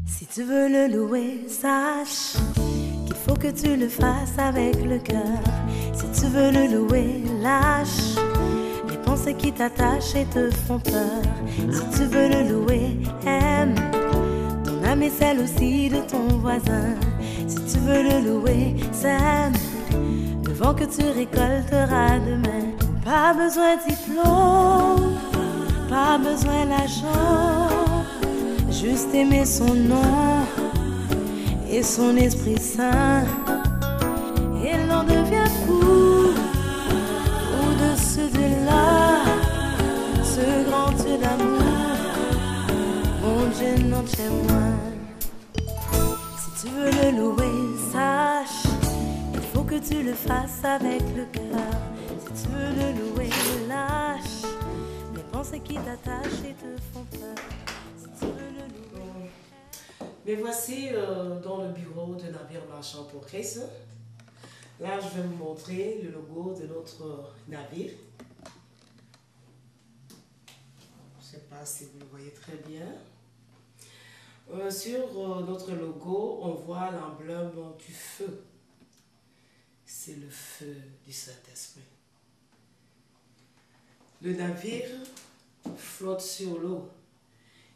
Si tu veux le louer, sache qu'il faut que tu le fasses avec le cœur. Si tu veux le louer, lâche les pensées qui t'attachent et te font peur. Si tu veux le louer, aime ton âme et celle aussi de ton voisin. Si tu veux le louer, sème le vent que tu récolteras demain. Pas besoin de diplôme, pas besoin d'argent, juste aimer son nom et son Esprit Saint, et l'on devient fou au-dessus de là, ce grand Dieu d'amour, mon Dieu non chez moi. Si tu veux le louer, sache qu'il faut que tu le fasses avec le cœur. Si tu veux le louer, lâche les pensées qui t'attachent et te font peur. Si tu veux le louer. Mais voici dans le bureau de navire marchand pour Christ. Là, je vais vous montrer le logo de notre navire. Je ne sais pas si vous le voyez très bien. Sur notre logo, on voit l'emblème du feu. C'est le feu du Saint-Esprit. Le navire flotte sur l'eau.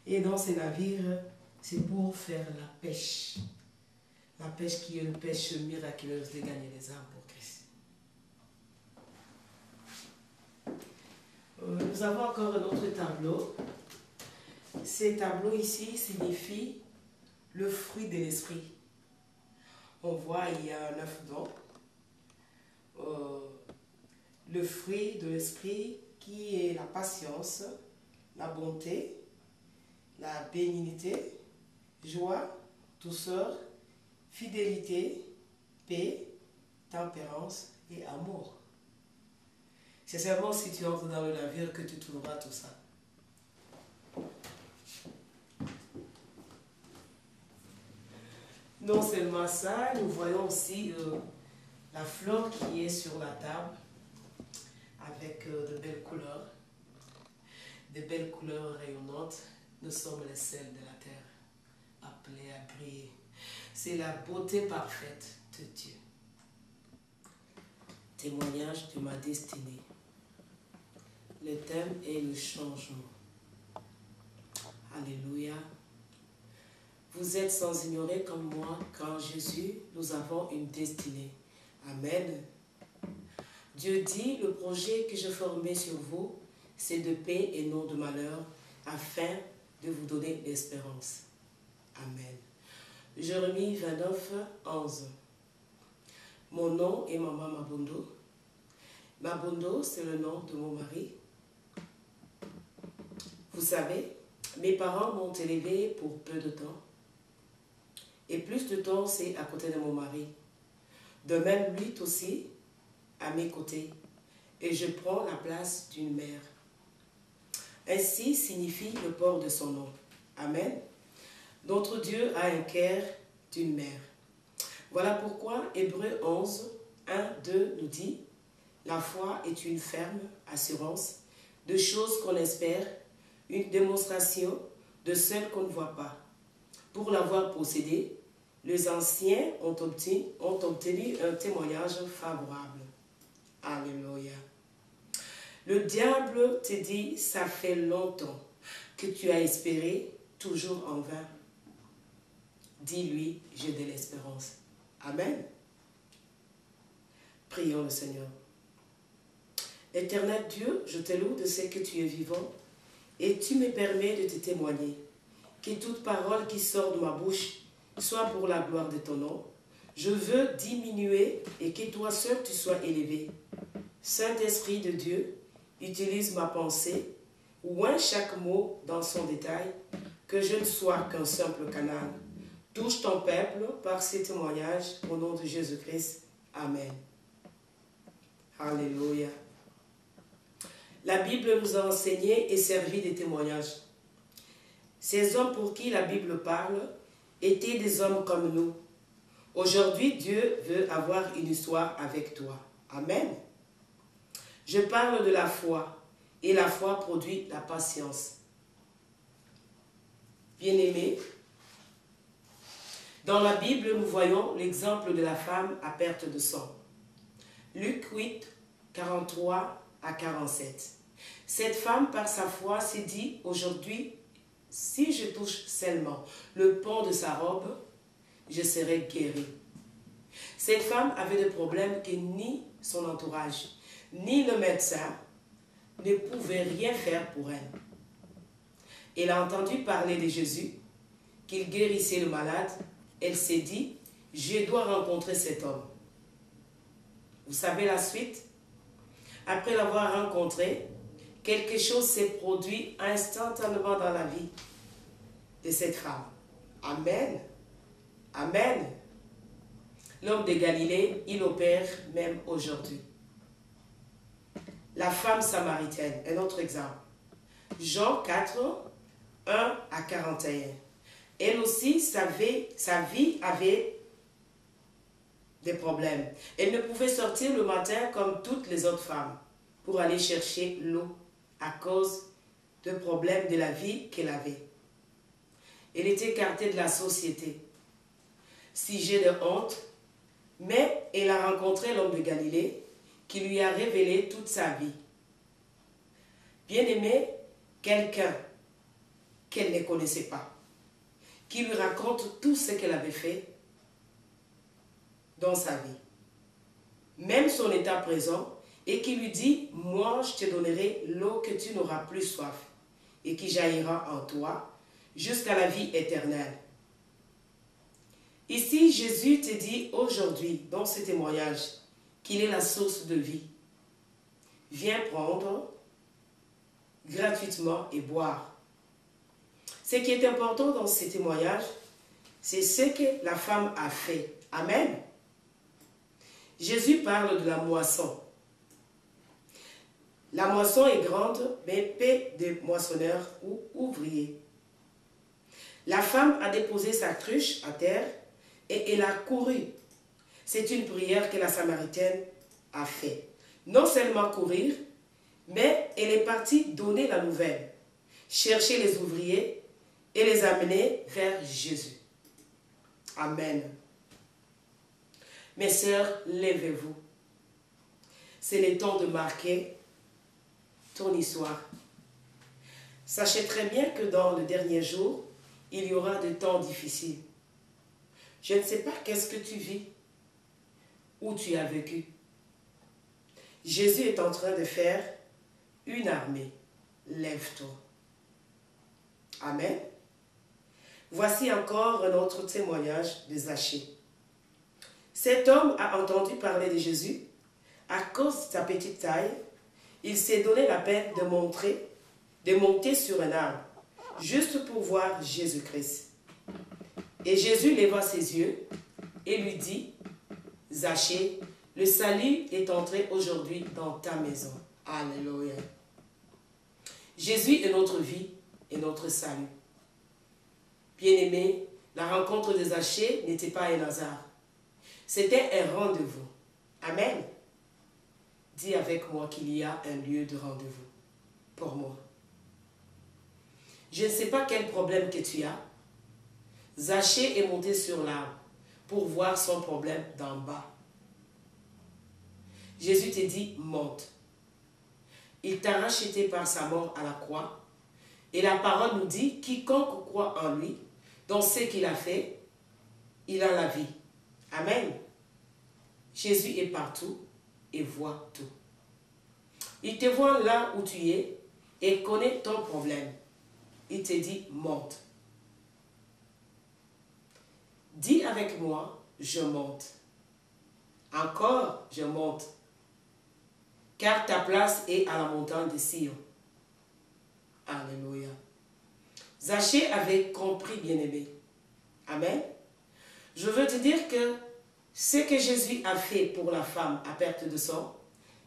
Et dans ces navires, c'est pour faire la pêche. La pêche qui est une pêche miraculeuse de gagner les âmes pour Christ. Nous avons encore un autre tableau. Ces tableaux ici signifient le fruit de l'esprit. On voit, il y a 9 dons. Le fruit de l'esprit qui est la patience, la bonté, la bénignité, joie, douceur, fidélité, paix, tempérance et amour. C'est seulement si tu entres dans le navire que tu trouveras tout ça. Non seulement ça, nous voyons aussi la fleur qui est sur la table avec de belles couleurs rayonnantes. Nous sommes les sels de la terre, appelés à briller. C'est la beauté parfaite de Dieu. Témoignage de ma destinée. Le thème est le changement. Alléluia. Vous êtes sans ignorer comme moi qu'en Jésus, nous avons une destinée. Amen. Dieu dit, le projet que je formais sur vous, c'est de paix et non de malheur, afin de vous donner l'espérance. Amen. Jérémie 29, 11. Mon nom est Maman Mabondo. Mabondo, c'est le nom de mon mari. Vous savez, mes parents m'ont élevée pour peu de temps. Et plus de temps, c'est à côté de mon mari. De même, lui aussi, à mes côtés. Et je prends la place d'une mère. Ainsi signifie le port de son nom. Amen. Notre Dieu a un cœur d'une mère. Voilà pourquoi Hébreux 11, 1, 2 nous dit « La foi est une ferme assurance de choses qu'on espère, une démonstration de celles qu'on ne voit pas. Pour l'avoir possédée, les anciens ont obtenu un témoignage favorable. » Alléluia. Le diable te dit, ça fait longtemps que tu as espéré, toujours en vain. Dis-lui, j'ai de l'espérance. Amen. Prions le Seigneur. Éternel Dieu, je te loue de ce que tu es vivant et tu me permets de te témoigner. Que toute parole qui sort de ma bouche soit pour la gloire de ton nom. Je veux diminuer et que toi seul tu sois élevé. Saint-Esprit de Dieu, utilise ma pensée, oint chaque mot dans son détail, que je ne sois qu'un simple canal. Touche ton peuple par ces témoignages, au nom de Jésus-Christ. Amen. Alléluia. La Bible nous a enseigné et servi des témoignages. Ces hommes pour qui la Bible parle étaient des hommes comme nous. Aujourd'hui, Dieu veut avoir une histoire avec toi. Amen. Je parle de la foi, et la foi produit la patience. Bien-aimés, Dans la Bible, nous voyons l'exemple de la femme à perte de sang. Luc 8, 43 à 47. Cette femme, par sa foi, s'est dit, aujourd'hui, si je touche seulement le pan de sa robe, je serai guérie. Cette femme avait des problèmes que ni son entourage, ni le médecin ne pouvaient rien faire pour elle. Elle a entendu parler de Jésus, qu'il guérissait le malade. Elle s'est dit, je dois rencontrer cet homme. Vous savez la suite? Après l'avoir rencontré, quelque chose s'est produit instantanément dans la vie de cette femme. Amen. Amen. L'homme de Galilée, il opère même aujourd'hui. La femme samaritaine, un autre exemple. Jean 4, 1 à 41. Elle aussi, sa vie avait des problèmes. Elle ne pouvait sortir le matin comme toutes les autres femmes pour aller chercher l'eau à cause de problèmes de la vie qu'elle avait. Elle était écartée de la société, sujet de honte, mais elle a rencontré l'homme de Galilée qui lui a révélé toute sa vie. Bien-aimé, quelqu'un qu'elle ne connaissait pas, qui lui raconte tout ce qu'elle avait fait dans sa vie, même son état présent, et qui lui dit, moi je te donnerai l'eau que tu n'auras plus soif, et qui jaillira en toi jusqu'à la vie éternelle. Ici, Jésus te dit aujourd'hui, dans ce témoignage, qu'il est la source de vie. Viens prendre gratuitement et boire. Ce qui est important dans ce témoignage, c'est ce que la femme a fait. Amen. Jésus parle de la moisson. La moisson est grande, mais peu de moissonneurs ou ouvriers. La femme a déposé sa cruche à terre et elle a couru. C'est une prière que la Samaritaine a fait. Non seulement courir, mais elle est partie donner la nouvelle, chercher les ouvriers et les amener vers Jésus. Amen. Mes sœurs, levez-vous. C'est le temps de marquer ton histoire. Sachez très bien que dans le dernier jour, il y aura des temps difficiles. Je ne sais pas qu'est-ce que tu vis, où tu as vécu. Jésus est en train de faire une armée. Lève-toi. Amen. Voici encore un autre témoignage de Zachée. Cet homme a entendu parler de Jésus. À cause de sa petite taille, il s'est donné la peine de monter sur un arbre, juste pour voir Jésus-Christ. Et Jésus leva ses yeux et lui dit, Zachée, le salut est entré aujourd'hui dans ta maison. Alléluia. Jésus est notre vie et notre salut. Bien-aimé, la rencontre de Zachée n'était pas un hasard. C'était un rendez-vous. Amen. Dis avec moi qu'il y a un lieu de rendez-vous pour moi. Je ne sais pas quel problème que tu as. Zachée est monté sur l'arbre pour voir son problème d'en bas. Jésus te dit, monte. Il t'a racheté par sa mort à la croix. Et la parole nous dit, quiconque croit en lui, dans ce qu'il a fait, il a la vie. Amen. Jésus est partout et voit tout. Il te voit là où tu es et connaît ton problème. Il te dit, monte. Dis avec moi, je monte. Encore, je monte. Car ta place est à la montagne de Sion. Alléluia. Zachée avait compris, bien-aimé. Amen. Je veux te dire que ce que Jésus a fait pour la femme à perte de sang,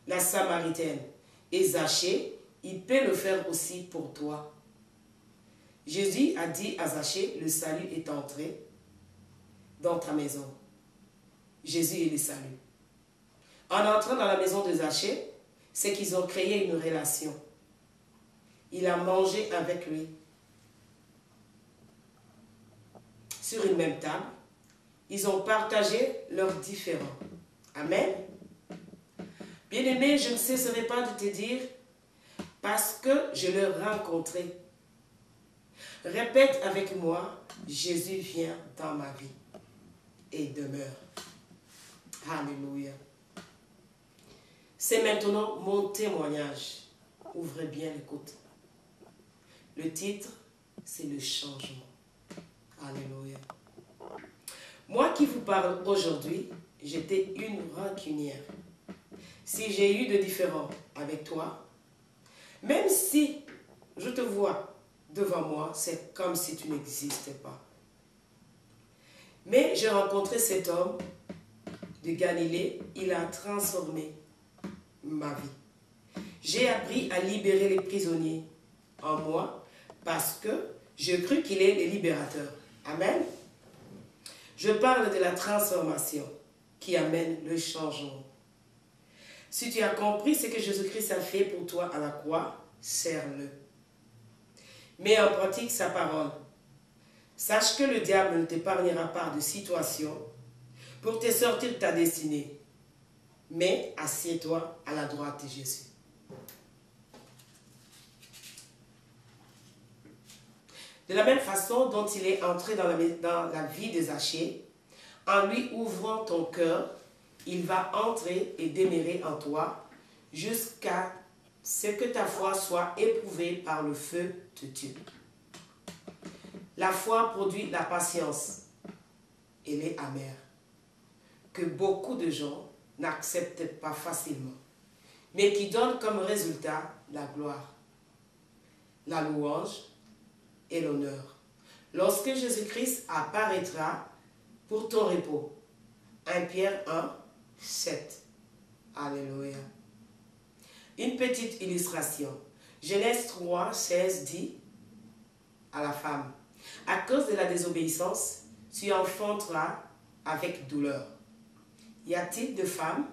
la Samaritaine et Zachée, il peut le faire aussi pour toi. Jésus a dit à Zachée, le salut est entré dans ta maison. Jésus est le salut. En entrant dans la maison de Zachée, c'est qu'ils ont créé une relation. Il a mangé avec lui sur une même table, ils ont partagé leurs différends. Amen. Bien-aimé, je ne cesserai pas de te dire, parce que je l'ai rencontré. Répète avec moi, Jésus vient dans ma vie et demeure. Alléluia. C'est maintenant mon témoignage. Ouvrez bien l'écoute. Le titre, c'est le changement. Alléluia. Moi qui vous parle aujourd'hui, j'étais une rancunière. Si j'ai eu de différends avec toi, même si je te vois devant moi, c'est comme si tu n'existais pas. Mais j'ai rencontré cet homme de Galilée, il a transformé ma vie. J'ai appris à libérer les prisonniers en moi parce que je crus qu'il est le libérateur. Amen. Je parle de la transformation qui amène le changement. Si tu as compris ce que Jésus-Christ a fait pour toi à la croix, serre-le. Mets en pratique sa parole. Sache que le diable ne t'épargnera pas de situations pour te sortir de ta destinée. Mais assieds-toi à la droite de Jésus. De la même façon dont il est entré dans la vie de Zachée, en lui ouvrant ton cœur, il va entrer et demeurer en toi jusqu'à ce que ta foi soit éprouvée par le feu de Dieu. La foi produit la patience. Elle est amère, que beaucoup de gens n'acceptent pas facilement, mais qui donne comme résultat la gloire, la louange et l'honneur. Lorsque Jésus-Christ apparaîtra pour ton repos. 1 Pierre 1, 7. Alléluia. Une petite illustration. Genèse 3, 16 dit à la femme, à cause de la désobéissance, tu enfanteras avec douleur. Y a-t-il de femmes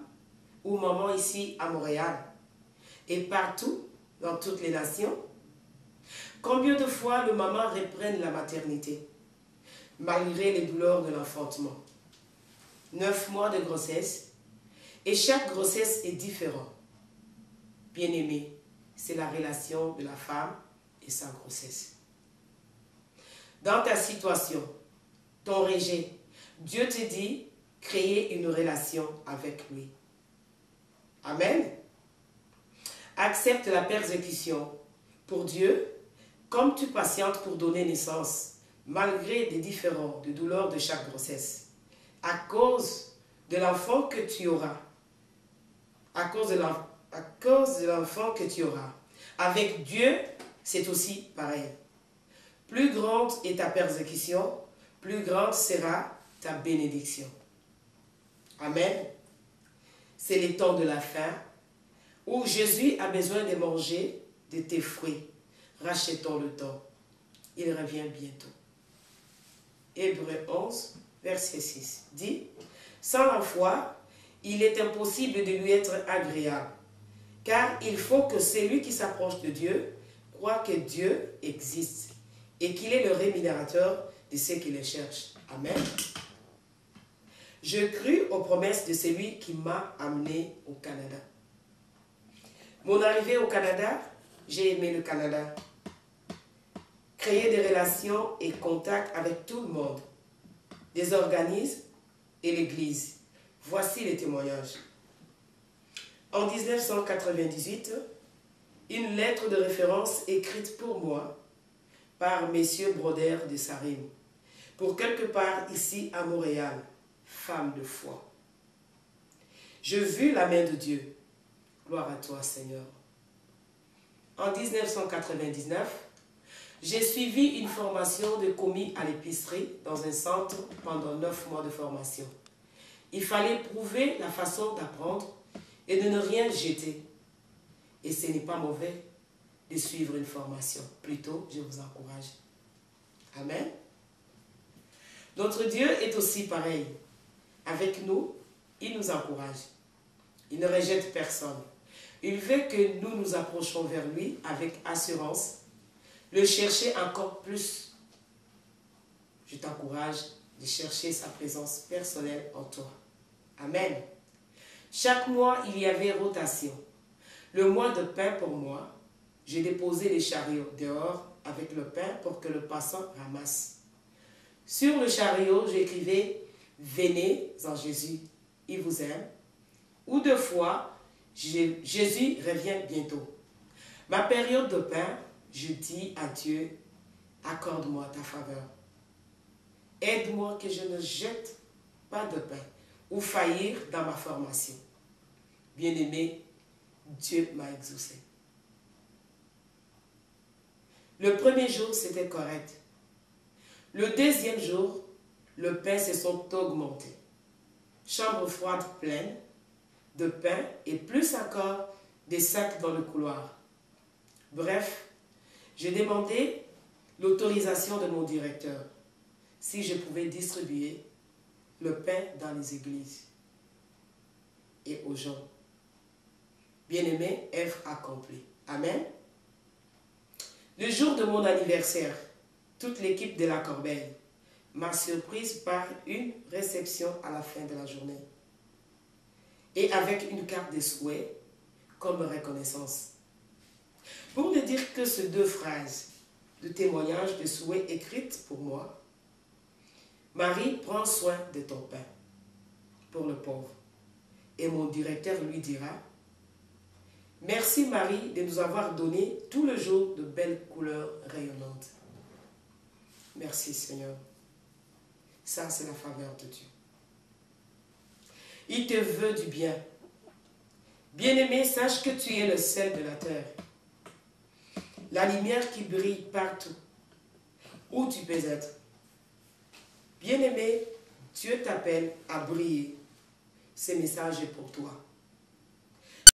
ou mamans ici à Montréal et partout dans toutes les nations? Combien de fois le maman reprenne la maternité malgré les douleurs de l'enfantement? 9 mois de grossesse et chaque grossesse est différente. Bien-aimé, c'est la relation de la femme et sa grossesse. Dans ta situation, ton rejet, Dieu te dit créer une relation avec lui. Amen. Accepte la persécution pour Dieu comme tu patientes pour donner naissance, malgré des différends de douleurs de chaque grossesse, à cause de l'enfant que tu auras. À cause de l'enfant que tu auras. Avec Dieu, c'est aussi pareil. Plus grande est ta persécution, plus grande sera ta bénédiction. Amen. C'est le temps de la fin où Jésus a besoin de manger de tes fruits. Rachetons le temps. Il revient bientôt. Hébreux 11, verset 6 dit, sans la foi, il est impossible de lui être agréable, car il faut que celui qui s'approche de Dieu croit que Dieu existe et qu'il est le rémunérateur de ceux qui le cherchent. Amen. Je crus aux promesses de celui qui m'a amené au Canada. Mon arrivée au Canada, j'ai aimé le Canada. Créer des relations et contacts avec tout le monde, des organismes et l'Église. Voici les témoignages. En 1998, une lettre de référence écrite pour moi par M. Broder de Sarim, pour quelque part ici à Montréal, femme de foi. Je vis la main de Dieu. Gloire à toi, Seigneur. En 1999, j'ai suivi une formation de commis à l'épicerie dans un centre pendant 9 mois de formation. Il fallait prouver la façon d'apprendre et de ne rien jeter. Et ce n'est pas mauvais de suivre une formation. Plutôt, je vous encourage. Amen. Notre Dieu est aussi pareil. Avec nous, il nous encourage. Il ne rejette personne. Il veut que nous nous approchions vers lui avec assurance, le chercher encore plus. Je t'encourage de chercher sa présence personnelle en toi. Amen. Chaque mois, il y avait rotation. Le mois de pain pour moi, j'ai déposé les chariots dehors avec le pain pour que le passant ramasse. Sur le chariot, j'écrivais « Venez en Jésus, il vous aime » ou deux fois « Jésus revient bientôt ». Ma période de pain, je dis à Dieu « Accorde-moi ta faveur. Aide-moi que je ne jette pas de pain ou faillir dans ma formation. » Bien-aimé, Dieu m'a exaucé. Le premier jour, c'était correct. Le deuxième jour, le pain se sont augmentés. Chambre froide pleine de pain et plus encore des sacs dans le couloir. Bref, j'ai demandé l'autorisation de mon directeur si je pouvais distribuer le pain dans les églises et aux gens. Bien-aimé, œuvre accomplie. Amen. Le jour de mon anniversaire, toute l'équipe de la Corbeille m'a surprise par une réception à la fin de la journée et avec une carte de souhait comme reconnaissance. Pour ne dire que ces deux phrases de témoignage de souhait écrites pour moi, Marie, prends soin de ton pain pour le pauvre. Et mon directeur lui dira, merci Marie de nous avoir donné tout le jour de belles couleurs rayonnantes. Merci Seigneur. Ça, c'est la faveur de Dieu. Il te veut du bien. Bien-aimé, sache que tu es le sel de la terre. La lumière qui brille partout où tu peux être. Bien-aimé, Dieu t'appelle à briller. Ce message est pour toi.